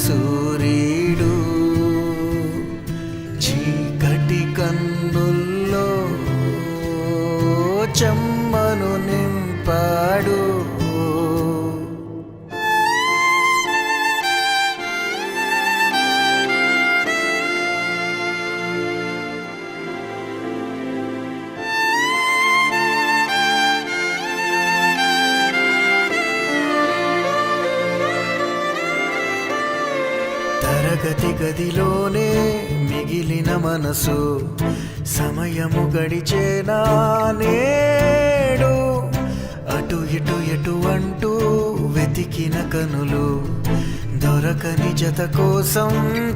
సూర్యుడు చీకటి కన్నుల్లో చెమ్మను నింపాడు. తరగతి గదిలోనే మిగిలిన మనసు సమయము గడిచేనా నేడు. అటు ఇటు ఎటు అంటూ వెతికిన కనులు దొరకని జత కోసం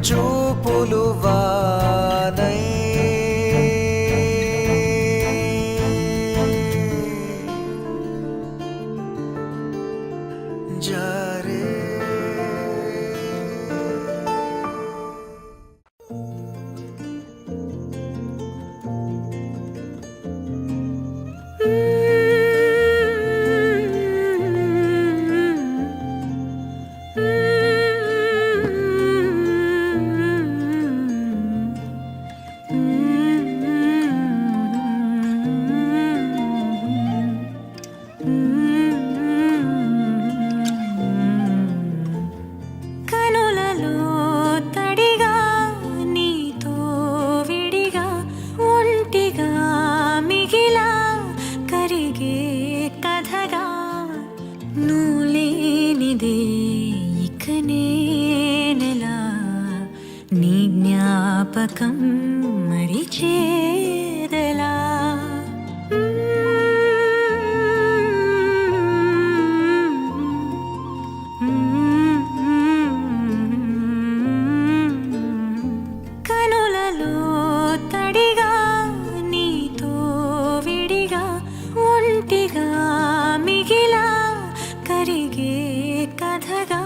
చూపులు వానై జారే. నీ జ్ఞాపకం మరిచేదలా కనులలో తడిగా నీతో విడిగా ఒంటిగా మిగిలా కరిగే కథగా.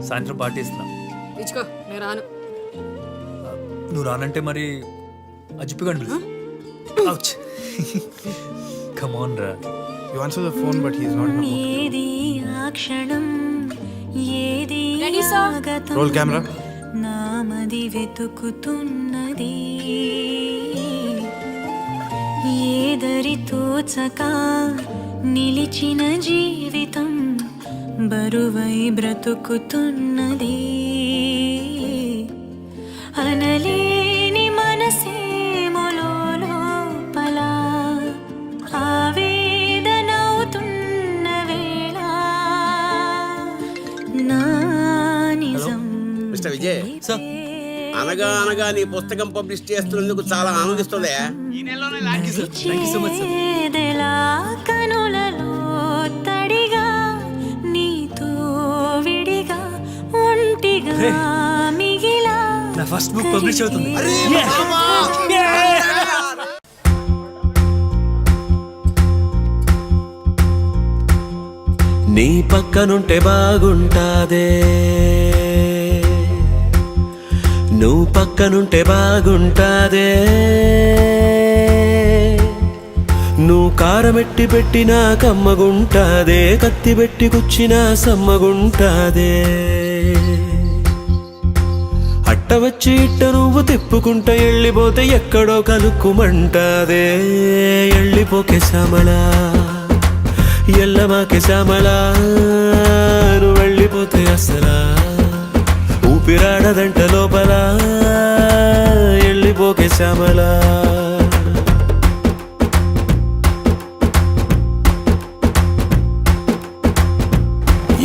సాయంత్రం పార్టీ ఇస్తున్నా. ఇచ్చుకో, నేను రాను. నువ్వు రానంటే మరి అజిపిగండు. Come on, ra. You answer the phone, but he's not. ఏది ఆ క్షణం ఏది ఆగతం. Roll camera. నామది వెతుకుతున్నది ఏదరి తోచక నిలిచిన జీవితం బరువై బ్రతుకుతున్నది. అనలేని మనసేమో లోపల ఆవేదనవుతున్న వేళ నా నిజం. మిస్టర్ విజయ్, అనగా అనగా నీ పుస్తకం పబ్లిష్ చేస్తున్నందుకు చాలా ఆనందిస్తుంది. కనులలో తడిగా నీతో విడిగా ఒంటిగా మిగిలా. నా ఫస్ట్ బుక్ పబ్లిష్ అవుతుంది. నీ పక్కనుంటే బాగుంటాదే, నువ్వు పక్కనుంటే బాగుంటాదే. నువ్వు కారమెట్టి పెట్టినా కమ్మగుంటాదే, కత్తి పెట్టి కుచ్చినా సమ్మగుంటాదే. అట్ట వచ్చి ఇట్ట నువ్వు తిప్పుకుంటా వెళ్ళిపోతే ఎక్కడో కలుక్కుమంటాదే. వెళ్ళిపోకే శ్యామలా, ఎల్లమాకే శ్యామలా, నువ్వు వెళ్ళిపోతే అసలా ఊపిరాడదంట లోపల. వెళ్ళిపోకే శ్యామలా.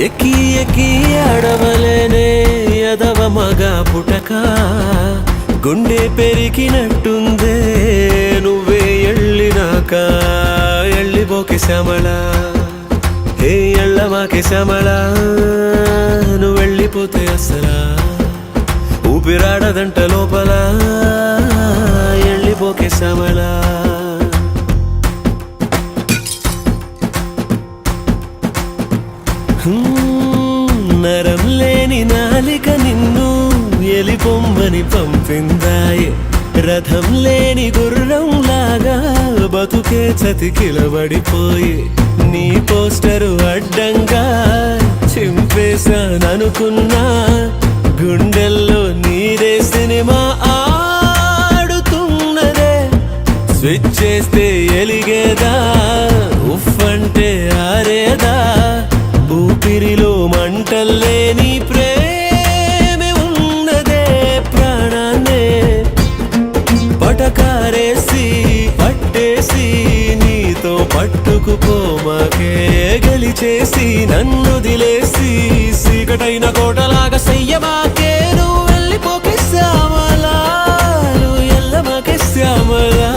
ఎక్కి ఎక్కి అడవలేనే ఎదవ మగ పుటక, గుండె పెరిగినట్టుందే నువ్వే ఎళ్ళినాక. ఎళ్ళిపోకే శ్యామలా, హే ఎళ్ళమాకే శ్యామలా, నువ్వు వెళ్ళిపోతే అసలా ఊపిరాడదంట లోపల. వెళ్ళిపోకే శ్యామలా. గాలిక నిన్ను ఎలిపొమ్మని పంపిందాయే రథం లేని గుర్రం లాగా బతుకే చతికిలబడిపోయి నీ పోస్టరు అడ్డంగా చింపేశాననుకున్నా గుండెల్లో నీరే సినిమా ఆడుతున్నదే స్విచ్ చేస్తే ఎలిగేదా ఉఫ్ అంటే ఆరేదా ఊపిరిలో మంటల్లేని ప్రేమ ఉన్నదే ప్రాణాన్నే పటకారేసి పట్టేసి నీతో పట్టుకుపోమాకే గెలిచేసి నన్ను దిలేసి సీకటైన కోటలాగా సయ్యమాకే నువ్వు వెళ్ళిపోకే శ్యామలా నువ్వు ఎల్లమాకే శ్యామలా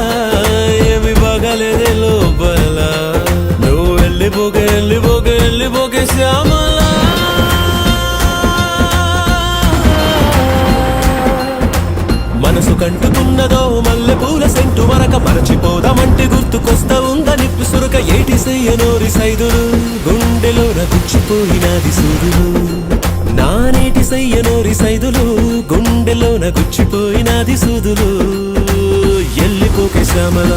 ఏమి బాగాలేదే లోపల నువ్వు వెళ్ళిపోకే వెళ్ళిపోకే వెళ్ళిపోకే శ్యామలా మనసు కంటుకున్నదో మల్లె పూల సెంటు మరక మరచిపోదామంటే గుర్తుకొస్తా ఉందని పిసురుక ఏటి సెయ్యనోరి సైదులు గుండెలోన గుచ్చిపోయినది సూదులు నానేటి సెయ్యనోరి సైదులు గుండెలోన గుచ్చిపోయినది సూదులు ఎల్లిపోకే శ్యామల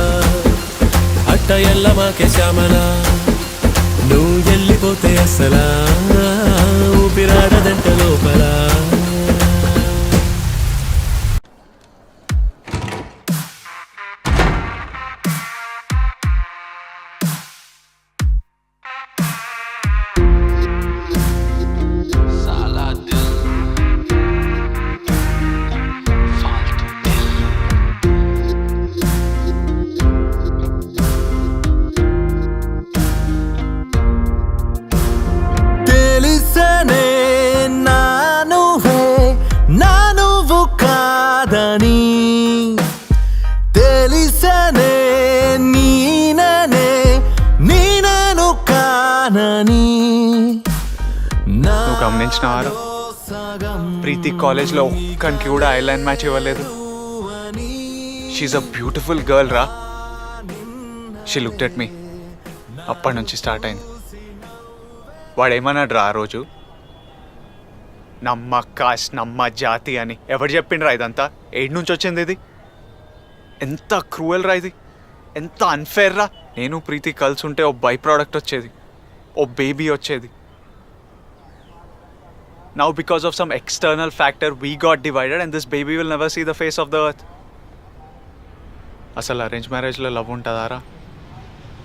అట్ట ఎల్లమాకే శ్యామల నువ్వు ఎల్లిపోతే అసలా ఊపిరాడదంట లోపల తెలిసనే నీననే నీనను కానని నువ్వు గమనించినవారు ప్రీతి కాలేజ్లో ఒక్కరికి కూడా ఐలైన్ మ్యాచ్ ఇవ్వలేదు. షీఈ్ అ బ్యూటిఫుల్ గర్ల్ రా. She looked at me. అప్పటి నుంచి స్టార్ట్ అయింది. వాడేమన్నాడు రా ఆ రోజు, నమ్మ కాస్ట్ నమ్మ జాతి అని. ఎవరు చెప్పిండ్రా ఇదంతా? ఏడు నుంచి వచ్చింది ఇది? ఎంత క్రూయల్ రా ఇది, ఎంత అన్ఫేర్ రా. నేను ప్రీతి కలిసి ఉంటే ఓ బై ప్రోడక్ట్ వచ్చేది, ఓ బేబీ వచ్చేది. Now because of some external factor we got divided and this baby will never see the face of the earth. అసలు అరేంజ్ మ్యారేజ్లో లవ్ ఉంటుందారా?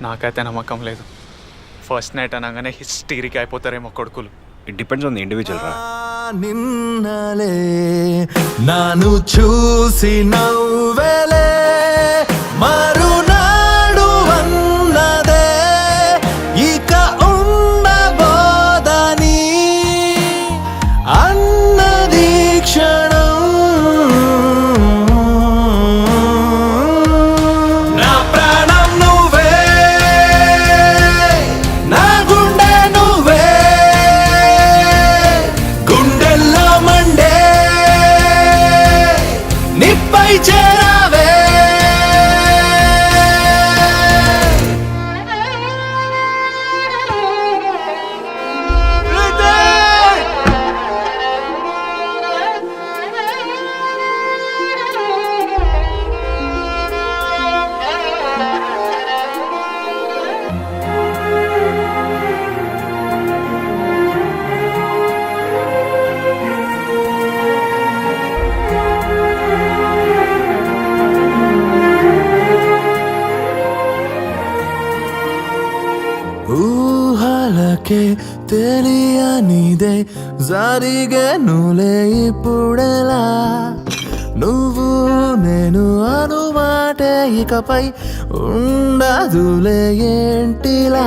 నాకైతే నమ్మకం లేదు. ఫస్ట్ నైట్ అనగానే హిస్టీరిక్ అయిపోతారేమో కొడుకులు. It depends on the individual రా. నిన్నలే నాను చూసి నవ్వెలే మరునాడు అన్నదే ఇక ఉండబోదని అన్నది క్షణం నా ప్రాణం నువ్వే నా గుండె నువ్వే గుండెల్లో మండే నిప్పై చేరావే ఊహలకే తెలియనిదే జరిగేనులే ఇప్పుడెలా నువ్వు నేను అనుమాటే ఇకపై ఉండదులే ఏంటిలా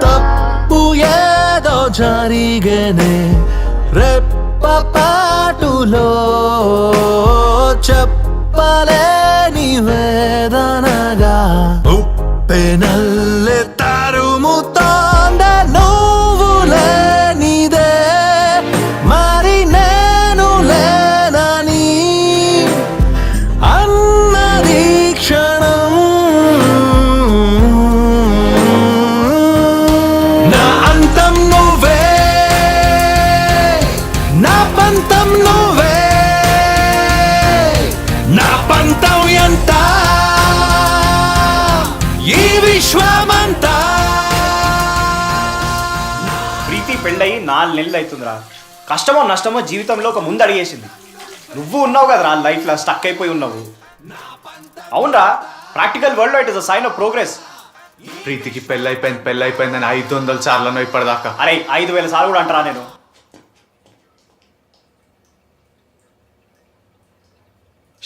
తప్పు ఏదో జరిగేనే రెప్పపాటులో చెప్పలేని వేదనగా ఉప్పెనల్లె తరుముతోందే నువ్వు లేనిదే మరి నేను లేనని అన్నది క్షణం నా అంతం నువ్వే నా ప్రీతి పెళ్ళయి 4 నెలలు అవుతుందిరా. కష్టమో నష్టమో జీవితంలో ఒక ముందు అడిగేసింది. నువ్వు ఉన్నావు కదరా లైఫ్లో స్టక్ అయిపోయి ఉన్నావు. అవునరా, ప్రాక్టికల్ వరల్డ్లో it is a sign of progress. ప్రీతికి పెళ్ళైపోయిందని 500 సార్లు ఇప్పటిదాకా. అరే 5,000 సార్లు కూడా అంటారా నేను?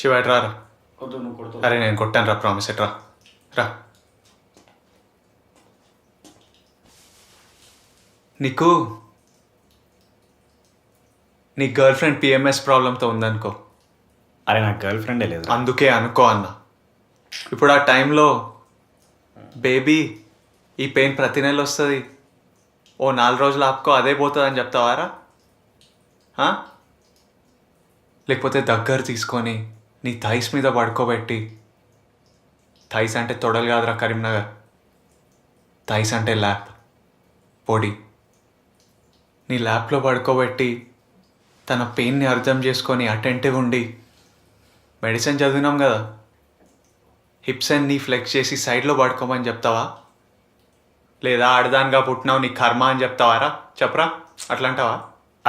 శివ ఎట్రా రా. వద్దు, నువ్వు కొడుతు. అరే నేను కొట్టాను రా, ప్రామిస్ ఎట్రా రా. నీకు నీ గర్ల్ ఫ్రెండ్ పిఎంఎస్ ప్రాబ్లంతో ఉందనుకో. అరే నాకు గర్ల్ ఫ్రెండే లేదు. అందుకే అనుకో అన్న. ఇప్పుడు ఆ టైంలో బేబీ ఈ పెయిన్ ప్రతి నెల వస్తుంది, ఓ 4 రోజులు ఆపుకో అదే పోతుంది అని చెప్తావారా? లేకపోతే దగ్గర తీసుకొని నీ థైస్ మీద పడుకోబెట్టి, థైస్ అంటే తొడలు కాదురా కరీంనగర్, థైస్ అంటే ల్యాప్ పొడి, నీ ల్యాప్లో పడుకోబెట్టి తన పెయిన్ని అర్థం చేసుకొని అటెంటివ్ ఉండి, మెడిసిన్ చదివినాం కదా, హిప్స్ అండ్ నీ ఫ్లెక్స్ చేసి సైడ్లో పడుకోమని చెప్తావా? లేదా ఆడదానిగా పుట్టినావు నీ కర్మ అని చెప్తావారా? చెప్పరా, అట్లా అంటావా?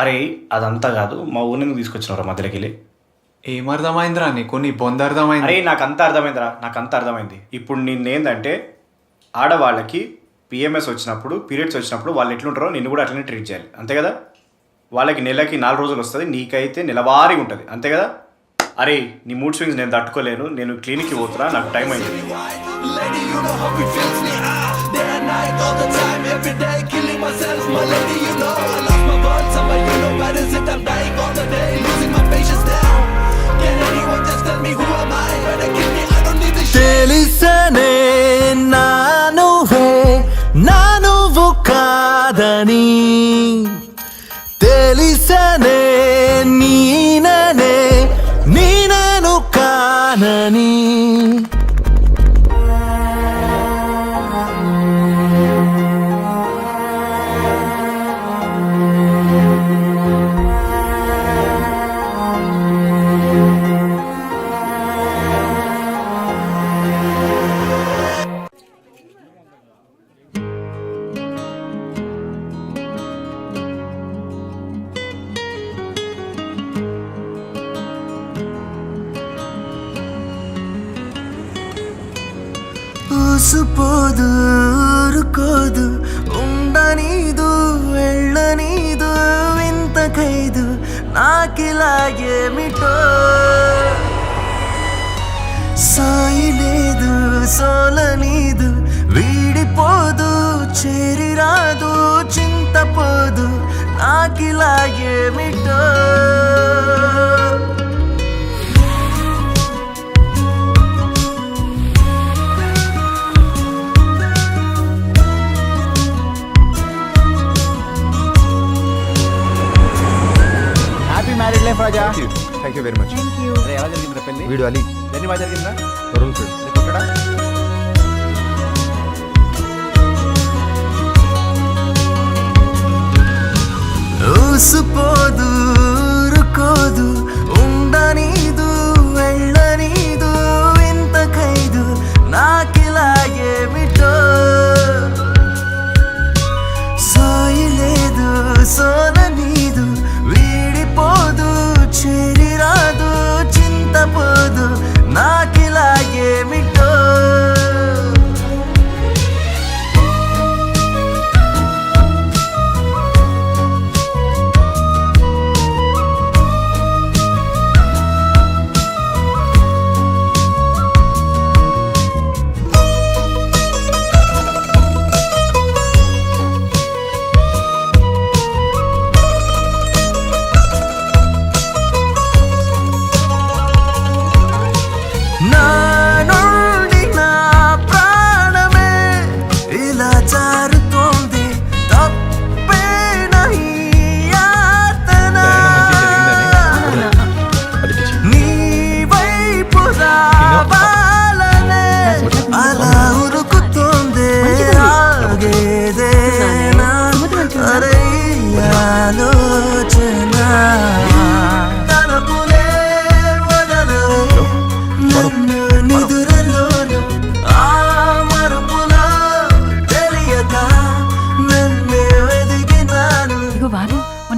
అరే అదంతా కాదు, మా ఊరిని తీసుకొచ్చినవరా మధ్యలోకి వెళ్ళి. ఏమర్థమైందిరా నీకు? నీ బొంద అర్థమైంది. అరే నాకు అంతా అర్థమైందిరా, నాకు అంతా అర్థమైంది. ఇప్పుడు నిన్నేందంటే ఆడవాళ్ళకి పిఎంఎస్ వచ్చినప్పుడు, పీరియడ్స్ వచ్చినప్పుడు వాళ్ళు ఎట్లుంటారో నిన్ను కూడా అట్లనే ట్రీట్ చేయాలి, అంతే కదా? వాళ్ళకి నెలకి 4 రోజులు వస్తుంది, నీకైతే నెలవారీ ఉంటుంది, అంతే కదా? అరే నీ మూడ్ స్వింగ్స్ నేను తట్టుకోలేను, నేను క్లినిక్కి పోతున్నా, నాకు టైం అయింది. తెలిసనే నా నువ్వు కాదని, తెలిసనే నేను కానని. ఊసుపోదు ఊరుకోదు, ఉండనీదు వెళ్ళనీదు, ఇంత ఖైదు నాకిలా ఏమిటో. సాయి లేదు సోలనీదు, వీడిపోదు చేరిరాదు, చింతపోదు నాకిలా ఏమిటో. Married life Raja. Thank you very much. ఎలా జరిగిందిరా పెళ్లి? వీడు అలీ. జర్నీ బాగా జరిగిందా? వరుణ్ ఫ్రెండ్. కొట్టడా? ఊసుపోదు ఊరుకోదు, ఉండనీదు వెళ్ళనీదు, ఇంత ఖైదు నాకిలా ఏమిటో. సాయి లేదు సోలనీదు, వీడిపోదు చేరిరాదు, చింతపోదు నాకిలా ఏమిటో.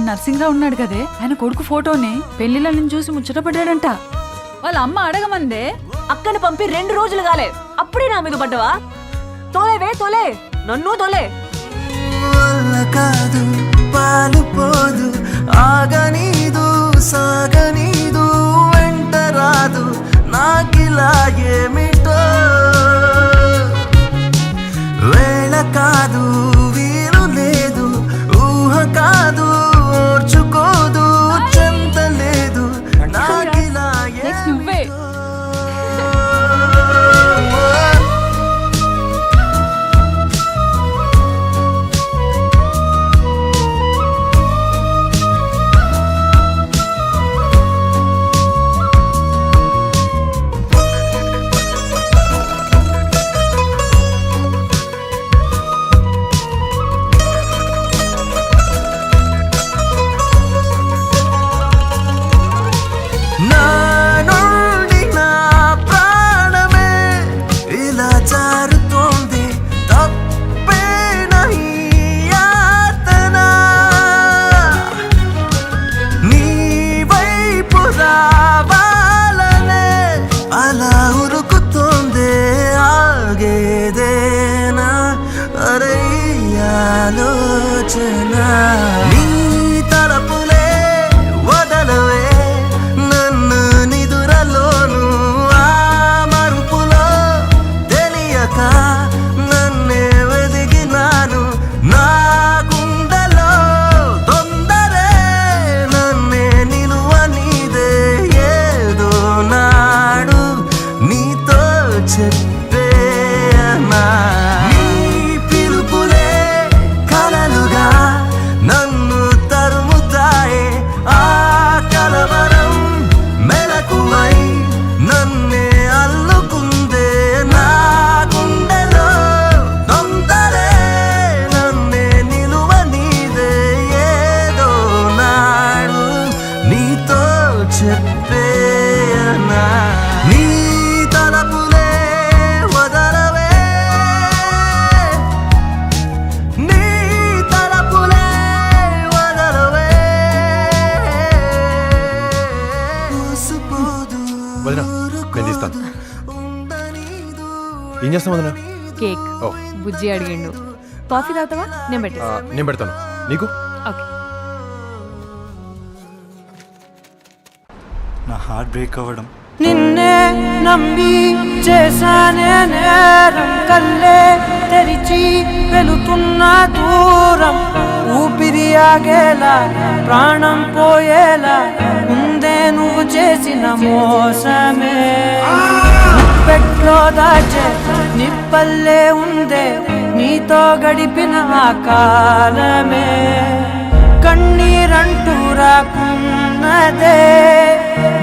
నర్సింగ్రావు ఉన్నాడు కదే, ఆయన కొడుకు ఫోటోని పెళ్లిలో నేను చూసి ముచ్చటపడ్డాడంట. వాళ్ళ అమ్మ అడగమందే. అక్కని పంపి 2 రోజులు కాలే, అప్పుడే నా మీద పడ్డవా? తోలేవే తోలే, నన్ను తోలే. వల్ల కాదు పాలు పోదు, ఆగనీదు సాగనీదు, వెంట రాదు నాకిలా ఏమిటో. వేళ కాదు వీలు లేదు, ఊహ కాదు ఓర్చుకోదు, చెంత లేదు నాకిలా నెక్స్ట్ నువ్వే. నా నుండి నా ప్రాణమే ఇలా జారుతోంది, తప్పేన ఈ యాతన. నీ వైపు రావాలనే అలా ఉరుకుతోందే, ఆగేదేనా అరే ఈ ఆలోచన. నీ తలపులే వదలవే నన్ను నిదురలోను, ఆ మరుపులో తెలియక నన్నే వెదిగినాను. నా గుండెలో తొందరే నన్నే నిలువ నీదే, ఏదో నాడు నీతో చెప్పేనా. నీ పిలుపులే కలలుగా నన్ను తరుముతాయే, ఆ కలవరం మెలకువై నన్నే అల్లుకుందే. నా గుండెలో తొందరే నన్నే నిలువ నీదే, ఏదో నాడు నీతో చెప్పేనా. నీ తలపులే వదలవే, నీ తలపులే వదలవే. వదినా, నేను తీస్తాను. ఏం చేస్తాం వదినా? కేక్ ఓ, బుజ్జి అడిగిండు. కాఫీ తాగుతావా? నేను పెట్టేస్తా. నేను పెడతాను. నీకు? ఓకే. నా హార్ట్ బ్రేక్ అవ్వడం, నిన్నే నమ్మి చేశానే నేరం, కల్లే తెరిచి వెళుతున్న దూరం, ఊపిరి ఆగేలా ప్రాణం పోయేలా ఉందే నువ్వు చేసిన మోసమే. పెట్లో దాచే నిప్పల్లే ఉందే నీతో గడిపిన ఆ కాలమే. కన్నీరంటూ రాకున్నదే,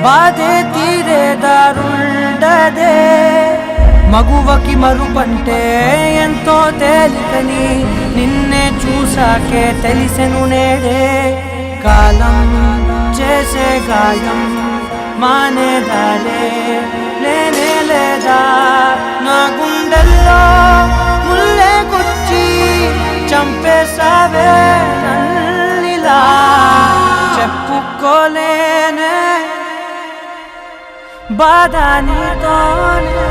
బాధే తీరే దారుండదే. మగువకి మరుపంటే ఎంతో తేలికని నిన్నే చూసాకే తెలిసెను నేడే. కాలం చేసే గాయం మానేదాలే లేనే లేదా. నా గుండెల్లో ముల్లే గుచ్చి చంపేసావే నన్నిలా, చెప్పుకోలేనే బాధ నీతోనే.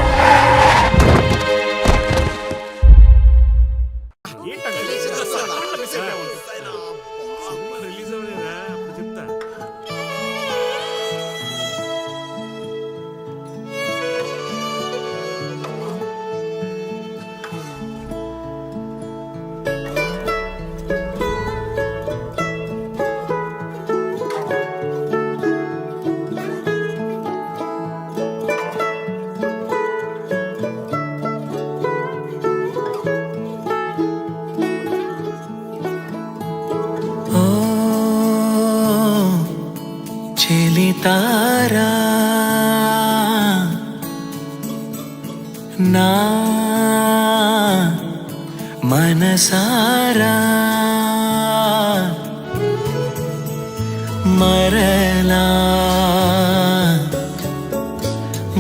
చెలితారా నా మనసారా మరలా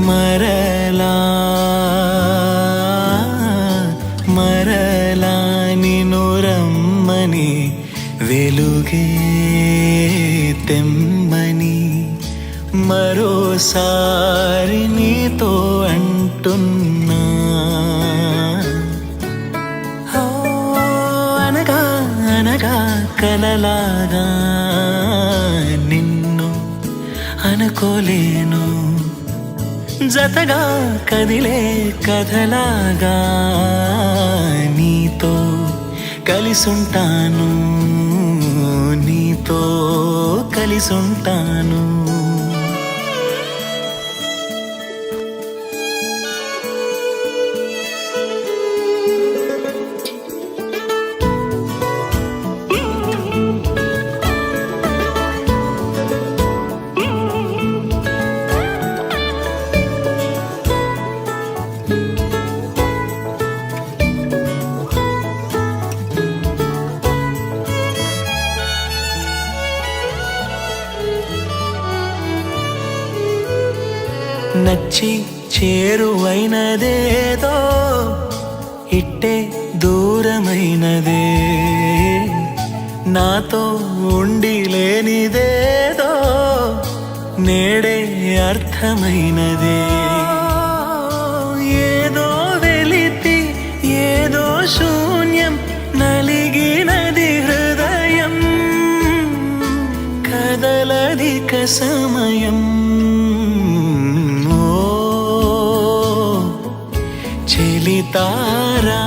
మరలా మరలా నిన్ను రమ్మని వెలు వెలుగే తెమ్మని మరోసారి నీతో అంటున్నా. ఓ, అనగా అనగా కలలాగా నిన్ను అనుకోలేను, జతగా కదిలే కథలాగా నీతో కలిసుంటాను, నీతో కలిసుంటాను. నచ్చి చేరువైనదేదో ఇట్టే దూరమైనదే, నాతో ఉండి లేనిదేదో నేడే అర్థమైనదే. ఏదో వెలితి ఏదో శూన్యం నలిగినది హృదయం, కదలదిక సమయం. చెలితారా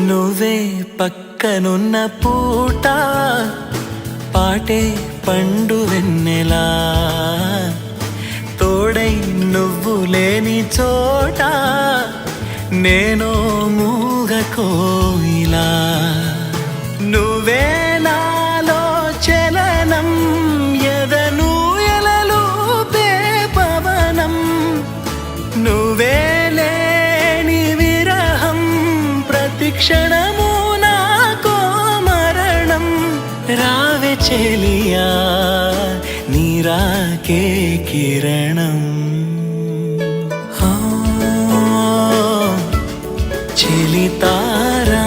నువ్వే పక్కనున్న పూట పాటే పండు వెన్నెలా, తోడై నువ్వు లేని చోట నేను మూగ కోయిలా. నువ్వే నాలో చలనం ఎదను ఎలలూపే పవనం, నువ్వే లేని విరహం క్షణము నాకో మరణం. రావే చెలియా నీరాకే కిరణం. చెలితారా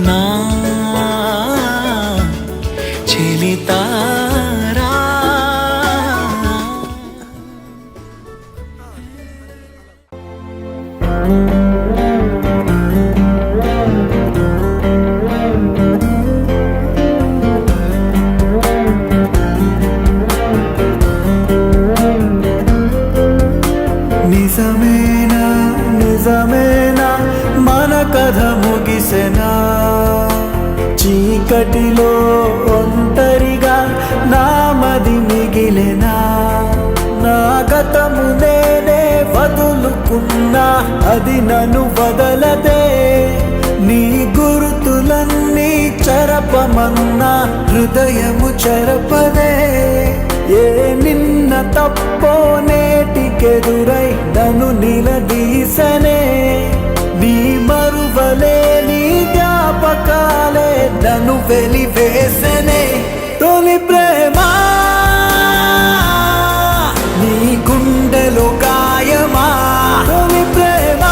నా చెలితారా. నిజమేనా నిజమేనా మన కథ ముగిసెనా, చీకటిలో ఒంటరిగా నామది మిగిలెనా. నా గతము నేనే వదులుకున్నా అది నన్ను వదలదే, నీ గుర్తులన్నీ చెరపమన్నా హృదయము చెరపదే. ఏ నిన్న తప్పో నేటికెదురై నన్ను నిలదీసనే, నీ మరువలే నీ జ్ఞాపకాలే నన్ను వెలివేసనే. తొలి ప్రేమ నీ గుండెలో గాయమా, తొలి ప్రేమ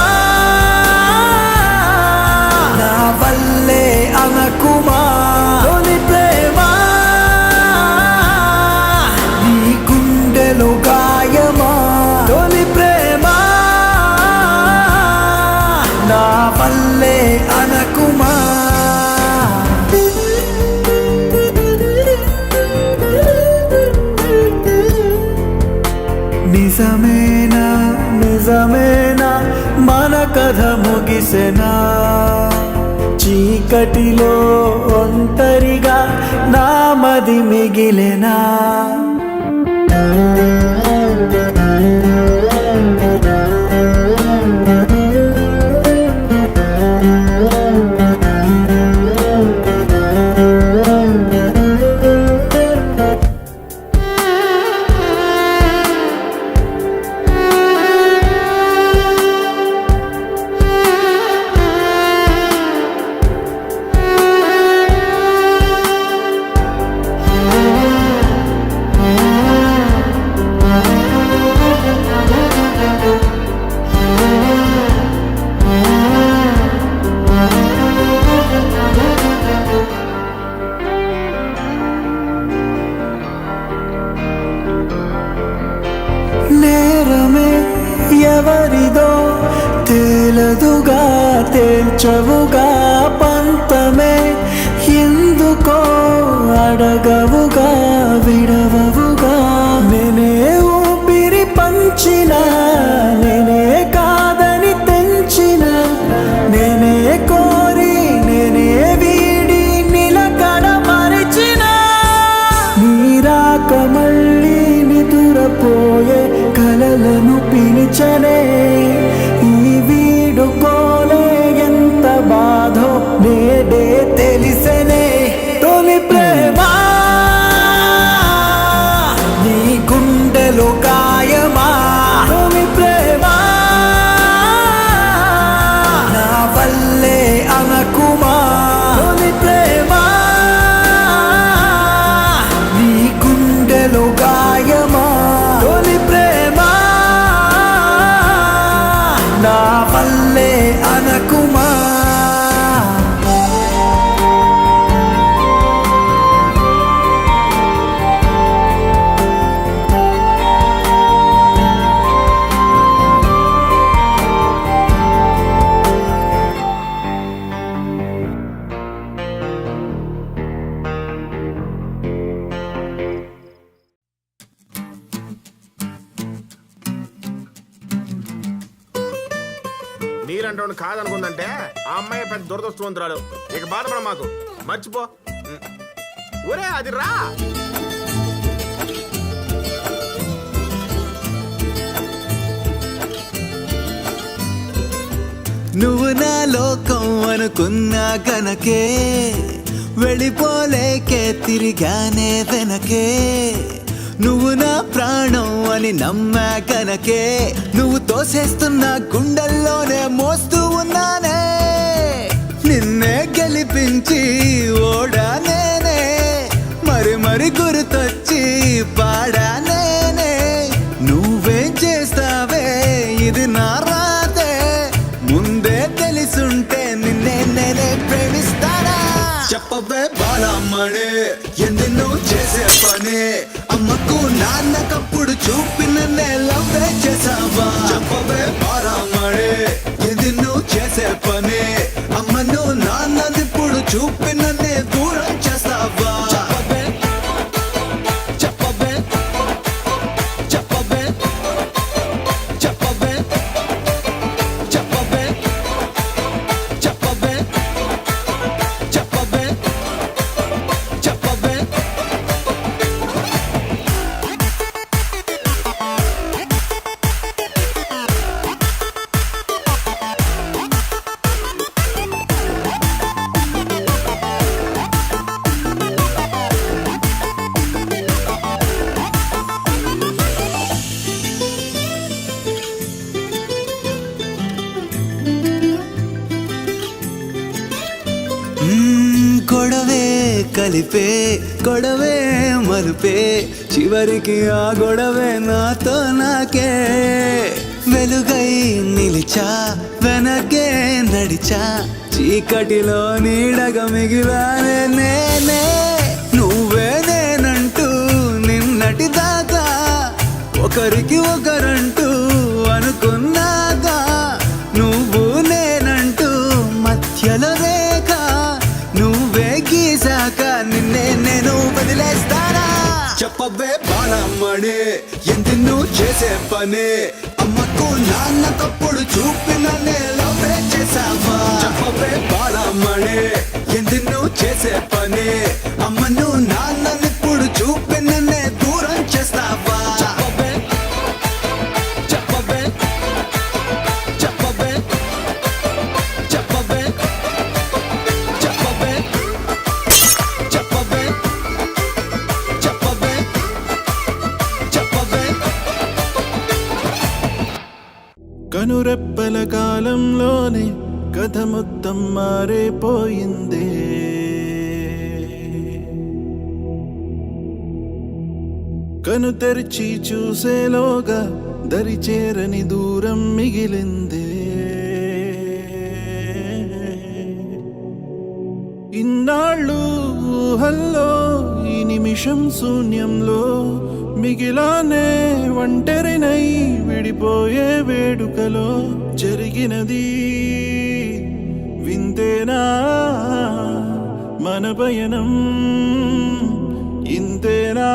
నా వల్లే అనకుమా. తొలి ప్రేమ నీ గుండెలో గాయమా, తొలి ప్రేమ నా వల్లే అనకుమా. నిజమేనా నిజం కథ ముగిసెనా చీకటిలో ఒంటరిగా నామది మిగిలెనా నేరమే ఎవరిదో తేలదుగా తేల్చవుగా పంతమే ఎందుకో అడగవుగా విడవవుగా నేనే ఊపిరి పంచిన నేనే కాదని తెంచిన నేనే కోరి నేనే వీడి నిలకడ మరిచిన నీరాక మళ్ళీ నిదురపోయే కలలను పిలిచనే ఈ వీడుకోలే ఎంత బాధో నేడే తెలిసెనే తొలి ప్రేమ నీ గుండెలో గాయమా తొలి ప్రేమ నా వల్లే అనకుమా తొలి ప్రేమ నీ గుండెలో గాయమా తొలి ప్రేమ నా వల్లే అనకుమా నీరంటోని కాదనుకుందంటే ఆ అమ్మాయి పెద్ద దురదృష్టవంతురాలు. ఇక బాధపడ మాకు, మర్చిపో. ఒరే అది రా. నువ్వు నా లోకం అనుకున్నా కనకే వెళ్ళిపోలేకే తిరిగానే వెనకే నువ్వు నా ప్రాణం అని నమ్మా కనకే నువ్వు తోసేస్తున్న గుండెల్లోనే మోస్తూ ఉన్నానే నిన్నే గెలిపించి ఓడా నేనే మరి మరి గుర్తొచ్చి పాడా నేనే నువ్వేం చేస్తావే ఇది నా రాతే ముందే తెలిసుంటే నిన్నే నేనే ప్రేమిస్తానా చెప్పవే బాలమ్మడే ఎందుకు చేసే పని అమ్మకు నాన్నకప్పుడు చూపిన లవ్వే చేసావా చెప్పవే బాలమ్మడే ఎందుకు చేసే పని అమ్మను నాన్నదిప్పుడు చూపిన దూరం చేస్తావా చెప్పవే చెప్పవే చెప్పవే చెప్పవే చెప్పవే చెప్పవే చెప్పవే చెప్పవే గొడవే కలిపే గొడవే మలుపే చివరికి ఆ గొడవే నాతో నాకే వెలుగై నిలిచా వెనకే నడిచా చీకటిలో నీడగా మిగిలానే నేనే నువ్వే నేనంటూ నిన్నటి దాకా ఒకరికి ఒకరంటూ అనుకున్నాగా నువ్వు నేనంటూ మధ్యలో రేఖ నువ్వే గీసాక నిన్నే నేను వదిలేస్తానా చెప్పవే బాలమ్మడే ఎందుకు చేసే పని అమ్మకు నాన్న తప్పుడు చూపిన లవ్ ఎందుకు చేసే పని అమ్మను నాన్ననిప్పుడు చూపి నన్నే దూరం చేస్తావా చెప్పవే చెప్పవే చెప్పవే చెప్పవే చెప్పవే చెప్పవే చెప్పవే చెప్పవే కనురెప్పల కాలంలోనే కథ మొత్తం మారిపోయింది కను తెరిచి చూసేలోగా దరి చేరని దూరం మిగిలింది ఇన్నాళ్ళు ఊహల్లో ఈ నిమిషం శూన్యంలో మిగిలానే ఒంటరినై విడిపోయే వేడుకలో జరిగినది వింతేనా మన పయనం ఇంతేనా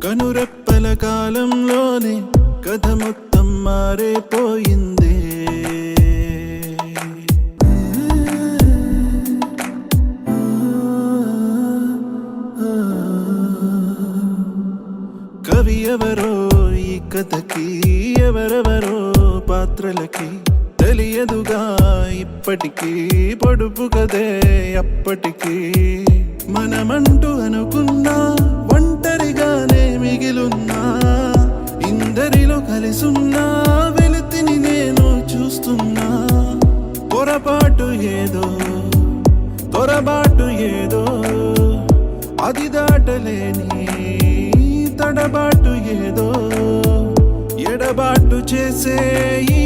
కనురెప్పల కాలంలోనే కథ మొత్తం మారిపోయింది కవి ఎవరో ఈ కథకి ఎవరెవరో పాత్రలకి తెలియదుగా ఇప్పటికీ పొడుపు కదే అప్పటికీ మనమంటూ అనుకున్నా ఒంటరిగానే మిగిలున్నా ఇందరిలో కలిసున్నా వెలితిని నేను చూస్తున్నా పొరపాటు ఏదో తొరబాటు ఏదో అది దాటలేని తడబాటు ఏదో ఎడబాటు చేసే ఈ